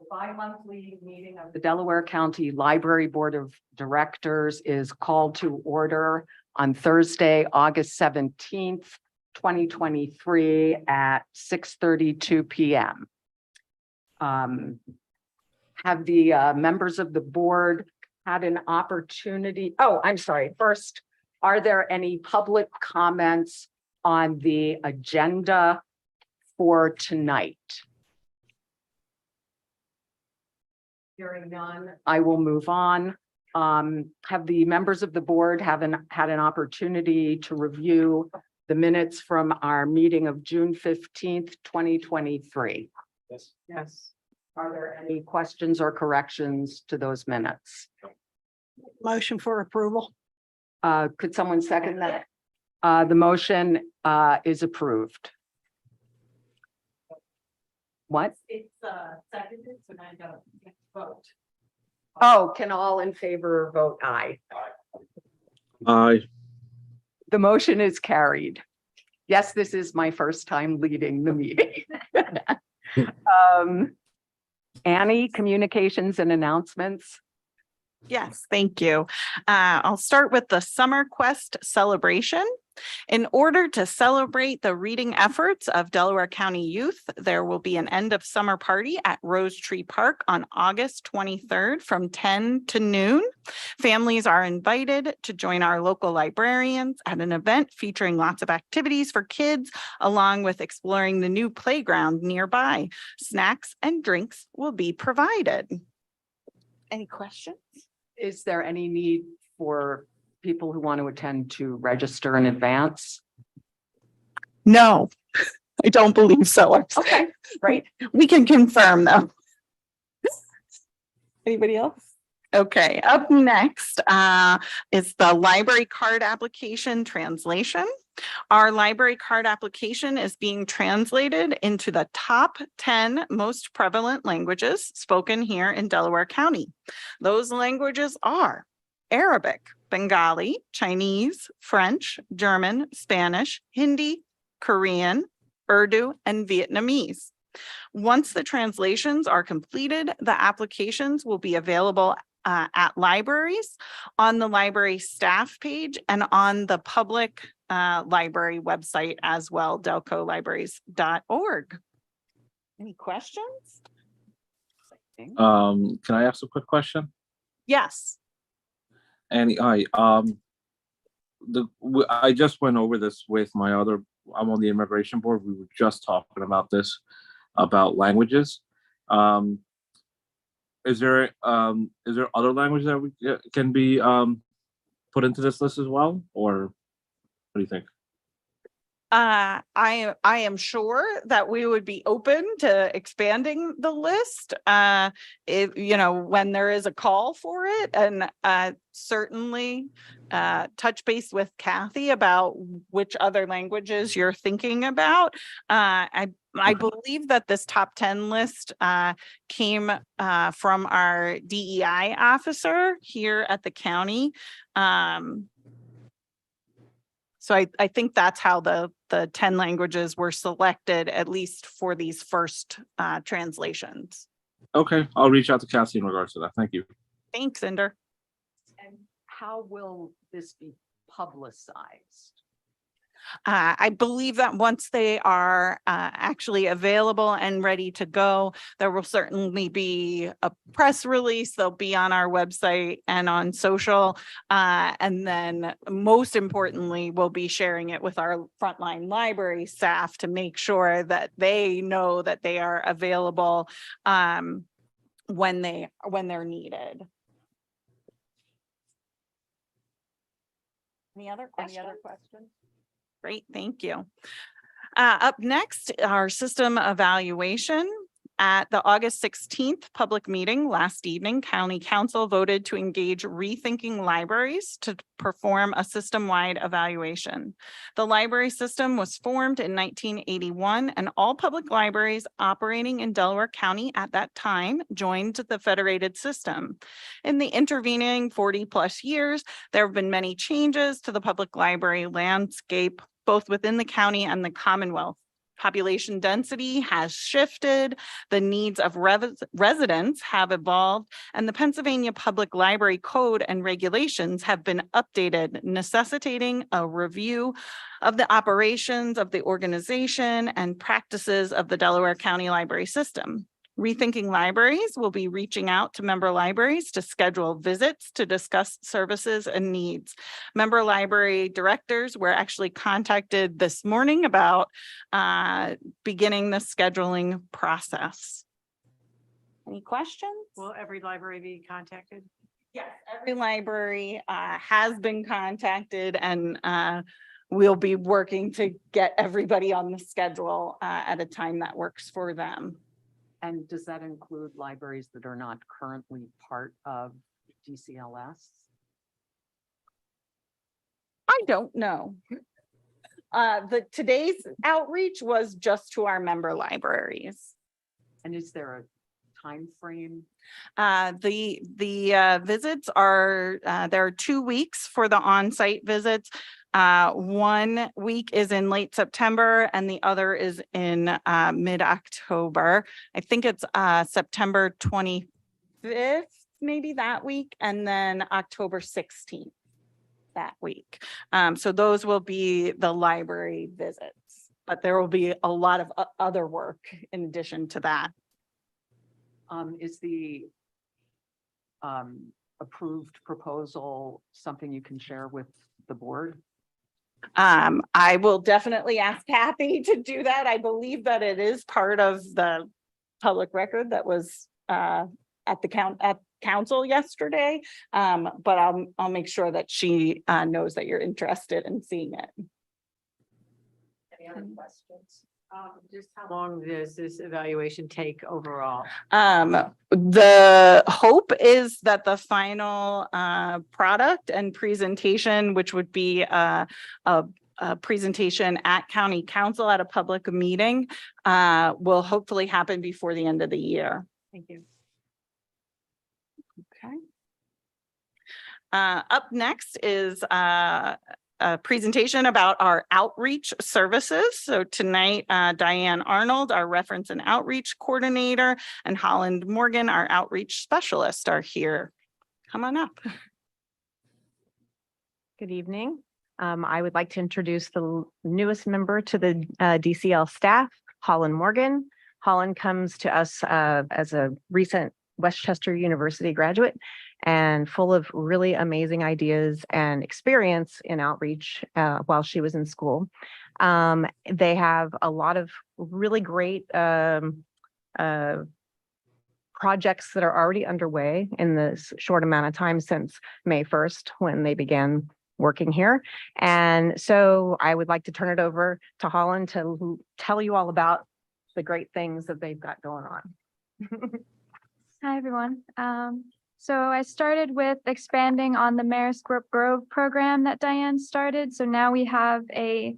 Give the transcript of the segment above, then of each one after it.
Bi-monthly meeting of the Delaware County Library Board of Directors is called to order on Thursday, August 17th, 2023 at 6:32 p.m. Have the members of the board had an opportunity? Oh, I'm sorry. First, are there any public comments on the agenda for tonight? Hearing none, I will move on. Have the members of the board had an opportunity to review the minutes from our meeting of June 15th, 2023? Yes. Yes. Are there any questions or corrections to those minutes? Motion for approval. Could someone second that? The motion is approved. What? It's seconded, so now I gotta vote. Oh, can all in favor vote aye? Aye. The motion is carried. Yes, this is my first time leading the meeting. Annie, communications and announcements. Yes, thank you. I'll start with the Summer Quest celebration. In order to celebrate the reading efforts of Delaware County youth, there will be an end of summer party at Rose Tree Park on August 23rd from 10 to noon. Families are invited to join our local librarians at an event featuring lots of activities for kids, along with exploring the new playground nearby. Snacks and drinks will be provided. Any questions? Is there any need for people who want to attend to register in advance? No, I don't believe so. Okay, great. We can confirm though. Anybody else? Okay, up next is the library card application translation. Our library card application is being translated into the top 10 most prevalent languages spoken here in Delaware County. Those languages are Arabic, Bengali, Chinese, French, German, Spanish, Hindi, Korean, Urdu, and Vietnamese. Once the translations are completed, the applications will be available at libraries, on the library staff page, and on the public library website as well, delcolibraries.org. Any questions? Can I ask a quick question? Yes. Annie, I just went over this with I'm on the immigration board. We were just talking about this, about languages. Is there other languages that can be put into this list as well, or what do you think? I am sure that we would be open to expanding the list, when there is a call for it, and certainly touch base with Kathy about which other languages you're thinking about. I believe that this top 10 list came from our DEI officer here at the county. So I think that's how the 10 languages were selected, at least for these first translations. Okay, I'll reach out to Cassie in regards to that. Thank you. Thanks, Inder. And how will this be publicized? I believe that once they are actually available and ready to go, there will certainly be a press release. They'll be on our website and on social. And then most importantly, we'll be sharing it with our frontline library staff to make sure that they know that they are available when they're needed. Any other questions? Great, thank you. Up next, our system evaluation. At the August 16th public meeting last evening, County Council voted to engage Rethinking Libraries to perform a system-wide evaluation. The library system was formed in 1981, and all public libraries operating in Delaware County at that time joined the federated system. In the intervening 40+ years, there have been many changes to the public library landscape, both within the county and the Commonwealth. Population density has shifted, the needs of residents have evolved, and the Pennsylvania Public Library Code and regulations have been updated, necessitating a review of the operations of the organization and practices of the Delaware County Library System. Rethinking Libraries will be reaching out to member libraries to schedule visits to discuss services and needs. Member library directors were actually contacted this morning about beginning the scheduling process. Any questions? Will every library be contacted? Yes, every library has been contacted, and we'll be working to get everybody on the schedule at a time that works for them. And does that include libraries that are not currently part of DCLS? I don't know. Today's outreach was just to our member libraries. And is there a time frame? The visits are, there are 2 weeks for the on-site visits. 1 week is in late September and the other is in mid-October. I think it's September 25th, maybe that week, and then October 16th that week. So those will be the library visits, but there will be a lot of other work in addition to that. Is the approved proposal something you can share with the board? I will definitely ask Kathy to do that. I believe that it is part of the public record that was at council yesterday. But I'll make sure that she knows that you're interested in seeing it. Any other questions? Just how long does this evaluation take overall? The hope is that the final product and presentation, which would be a presentation at county council at a public meeting, will hopefully happen before the end of the year. Thank you. Okay. Up next is a presentation about our outreach services. So tonight, Diane Arnold, our reference and outreach coordinator, and Holland Morgan, our outreach specialist, are here. Come on up. Good evening. I would like to introduce the newest member to the DCL staff, Holland Morgan. Holland comes to us as a recent Westchester University graduate and full of really amazing ideas and experience in outreach while she was in school. They have a lot of really great projects that are already underway in this short amount of time since May 1st, when they began working here. And so I would like to turn it over to Holland to tell you all about the great things that they've got going on. Hi, everyone. So I started with expanding on the Marist Grove program that Diane started. So now we have a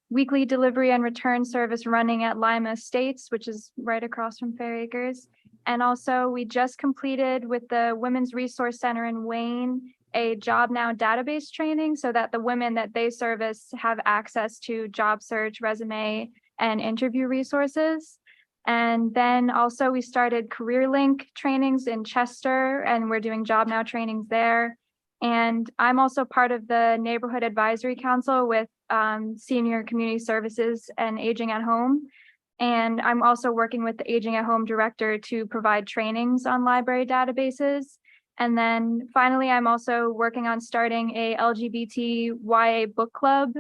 weekly delivery and return service running at Lima Estates, which is right across from Fair Acres. And also we just completed with the Women's Resource Center in Wayne, a Job Now database training so that the women that they service have access to job search, resume, and interview resources. And then also we started CareerLink trainings in Chester, and we're doing Job Now trainings there. And I'm also part of the Neighborhood Advisory Council with Senior Community Services and Aging at Home. And I'm also working with the Aging at Home director to provide trainings on library databases. And then finally, I'm also working on starting a LGBT YA book club.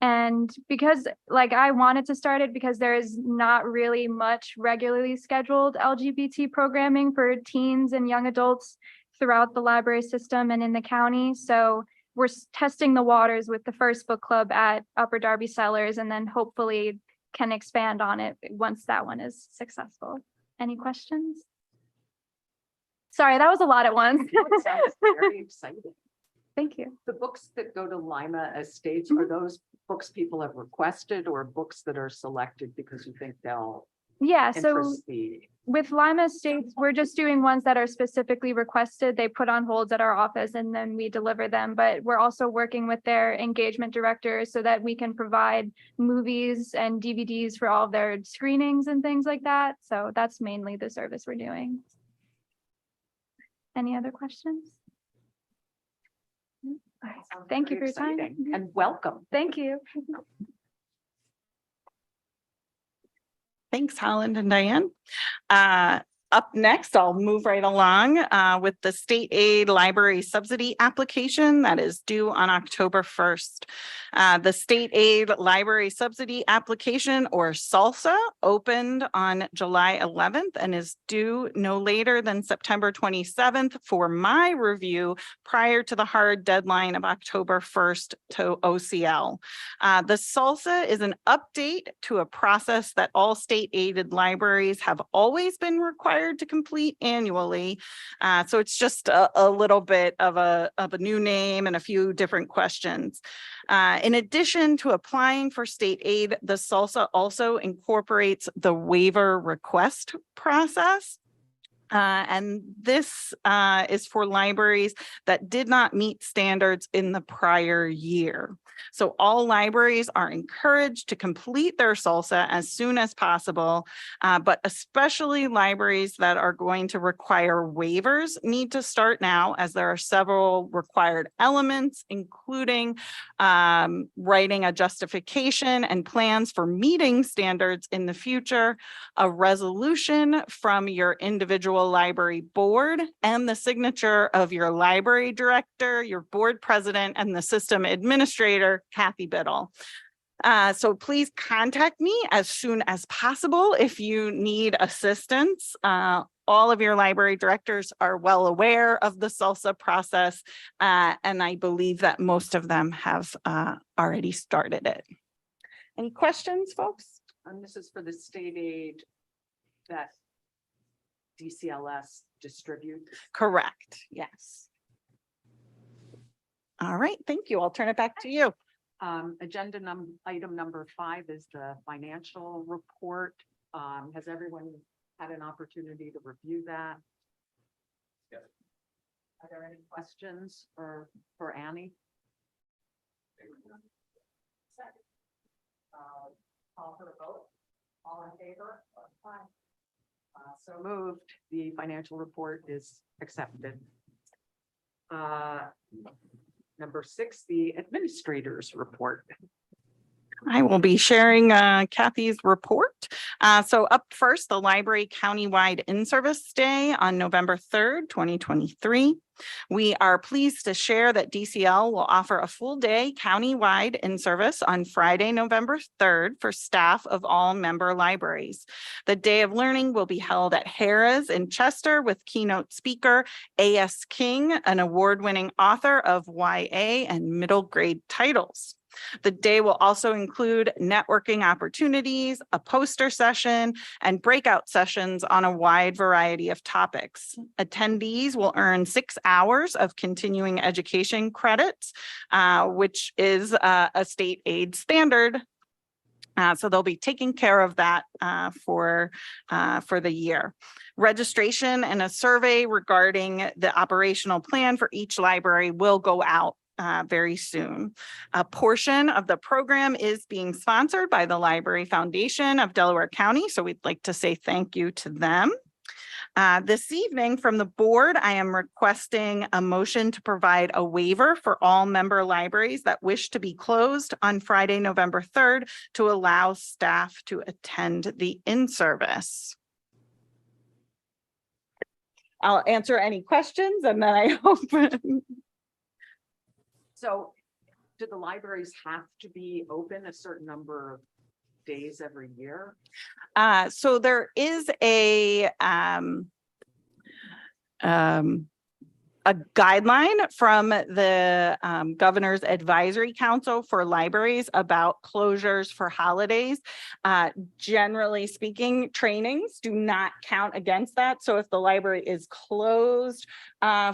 And because I wanted to start it because there is not really much regularly scheduled LGBT programming for teens and young adults throughout the library system and in the county. So we're testing the waters with the first book club at Upper Darby Cellars, and then hopefully can expand on it once that one is successful. Any questions? Sorry, that was a lot at once. It sounds very exciting. Thank you. The books that go to Lima Estates, are those books people have requested or books that are selected because you think they'll Yeah, so interest the? with Lima Estates, we're just doing ones that are specifically requested. They put on holds at our office and then we deliver them. But we're also working with their engagement directors so that we can provide movies and DVDs for all of their screenings and things like that. So that's mainly the service we're doing. Any other questions? All right. Sounds Thank you very for your time. exciting. And welcome. Thank you. Thanks, Holland and Diane. Up next, I'll move right along with the state aid library subsidy application that is due on October 1st. The state aid library subsidy application, or SALSA, opened on July 11th and is due no later than September 27th for my review prior to the hard deadline of October 1st to OCL. The SALSA is an update to a process that all state aided libraries have always been required to complete annually. So it's just a little bit of a new name and a few different questions. In addition to applying for state aid, the SALSA also incorporates the waiver request process. And this is for libraries that did not meet standards in the prior year. So all libraries are encouraged to complete their SALSA as soon as possible, but especially libraries that are going to require waivers need to start now, as there are several required elements, including writing a justification and plans for meeting standards in the future, a resolution from your individual library board, and the signature of your library director, your board president, and the system administrator, Kathy Biddle. So please contact me as soon as possible if you need assistance. All of your library directors are well aware of the SALSA process, and I believe that most of them have already started it. Any questions, folks? And this is for the state aid that DCLS distributes. Correct, yes. All right, thank you. I'll turn it back to you. Agenda item number 5 is the financial report. Has everyone had an opportunity to review that? Yes. Are there any questions for Annie? Call for a vote. All in favor? So moved. The financial report is accepted. Number 6, the administrator's report. I will be sharing Kathy's report. So up first, the library countywide in-service day on November 3rd, 2023. We are pleased to share that DCL will offer a full day countywide in-service on Friday, November 3rd for staff of all member libraries. The Day of Learning will be held at Harrah's in Chester with keynote speaker A.S. King, an award-winning author of YA and middle grade titles. The day will also include networking opportunities, a poster session, and breakout sessions on a wide variety of topics. Attendees will earn 6 hours of continuing education credits, which is a state aid standard. So they'll be taking care of that for the year. Registration and a survey regarding the operational plan for each library will go out very soon. A portion of the program is being sponsored by the Library Foundation of Delaware County, so we'd like to say thank you to them. This evening from the board, I am requesting a motion to provide a waiver for all member libraries that wish to be closed on Friday, November 3rd, to allow staff to attend the in-service. I'll answer any questions and then I hope. So do the libraries have to be open a certain number of days every year? So there is a guideline from the Governor's Advisory Council for libraries about closures for holidays. Generally speaking, trainings do not count against that. So if the library is closed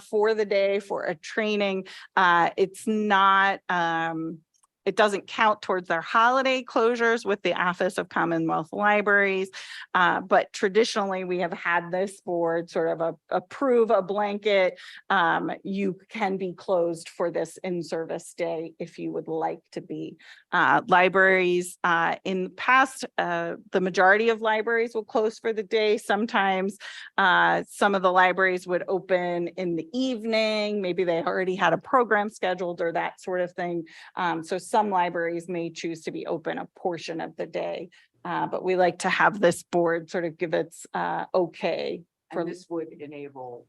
for the day for a training, it's not it doesn't count towards their holiday closures with the Office of Commonwealth Libraries. But traditionally, we have had this board sort of approve a blanket. You can be closed for this in-service day if you would like to be. Libraries in the past, the majority of libraries will close for the day. Sometimes some of the libraries would open in the evening. Maybe they already had a program scheduled or that sort of thing. So some libraries may choose to be open a portion of the day. But we like to have this board sort of give its okay. And this would enable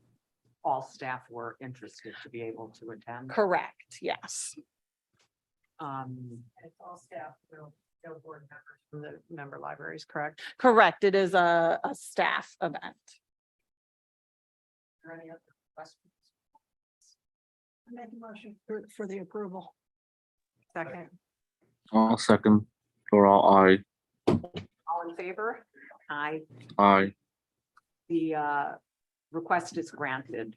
all staff who are interested to be able to attend. Correct, yes. It's all staff, no board members from the member libraries, correct? Correct, it is a staff event. Are there any other questions? I made the motion for the approval. Second. I'll second. For all, aye. All in favor? Aye. Aye. The request is granted.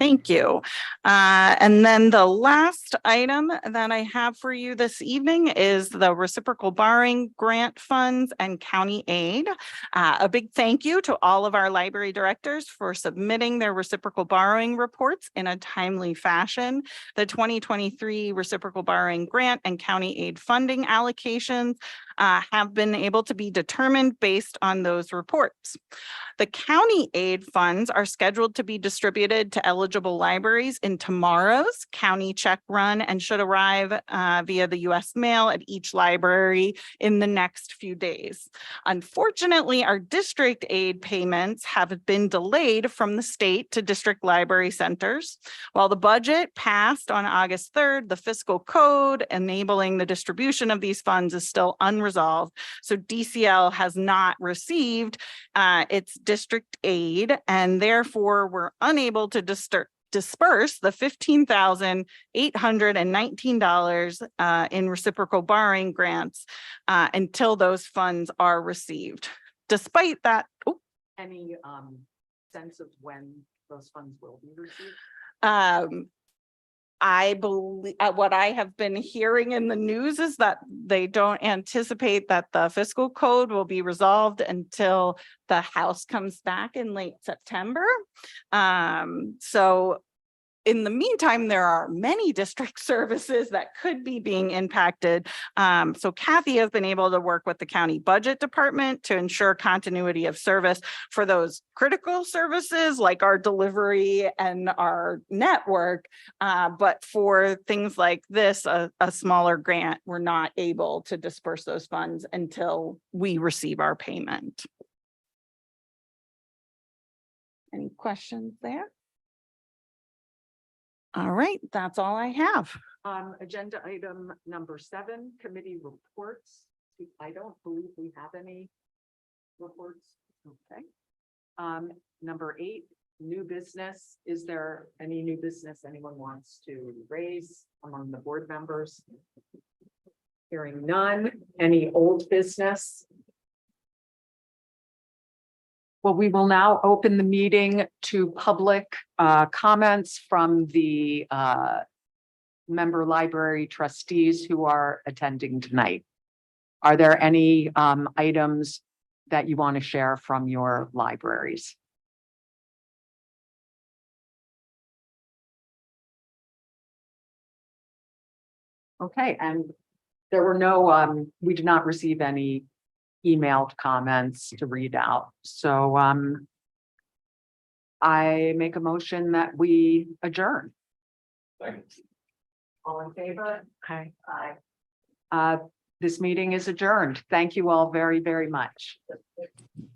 Thank you. And then the last item that I have for you this evening is the reciprocal borrowing grant funds and county aid. A big thank you to all of our library directors for submitting their reciprocal borrowing reports in a timely fashion. The 2023 reciprocal borrowing grant and county aid funding allocations have been able to be determined based on those reports. The county aid funds are scheduled to be distributed to eligible libraries in tomorrow's county check run and should arrive via the US mail at each library in the next few days. Unfortunately, our district aid payments have been delayed from the state to district library centers. While the budget passed on August 3rd, the fiscal code enabling the distribution of these funds is still unresolved. So DCL has not received its district aid, and therefore we're unable to disperse the $15,819 in reciprocal borrowing grants until those funds are received. Despite that, Any sense of when those funds will be received? I believe what I have been hearing in the news is that they don't anticipate that the fiscal code will be resolved until the House comes back in late September. So in the meantime, there are many district services that could be being impacted. So Kathy has been able to work with the county budget department to ensure continuity of service for those critical services like our delivery and our network. But for things like this, a smaller grant, we're not able to disperse those funds until we receive our payment. Any questions there? All right, that's all I have. Agenda item number 7, committee reports. I don't believe we have any reports. Okay. Number 8, new business. Is there any new business anyone wants to raise among the board members? Hearing none. Any old business? Well, we will now open the meeting to public comments from the member library trustees who are attending tonight. Are there any items that you want to share from your libraries? Okay, and there were no, we did not receive any emailed comments to read out. So I make a motion that we adjourn. All in favor? Okay. Aye. This meeting is adjourned. Thank you all very, very much.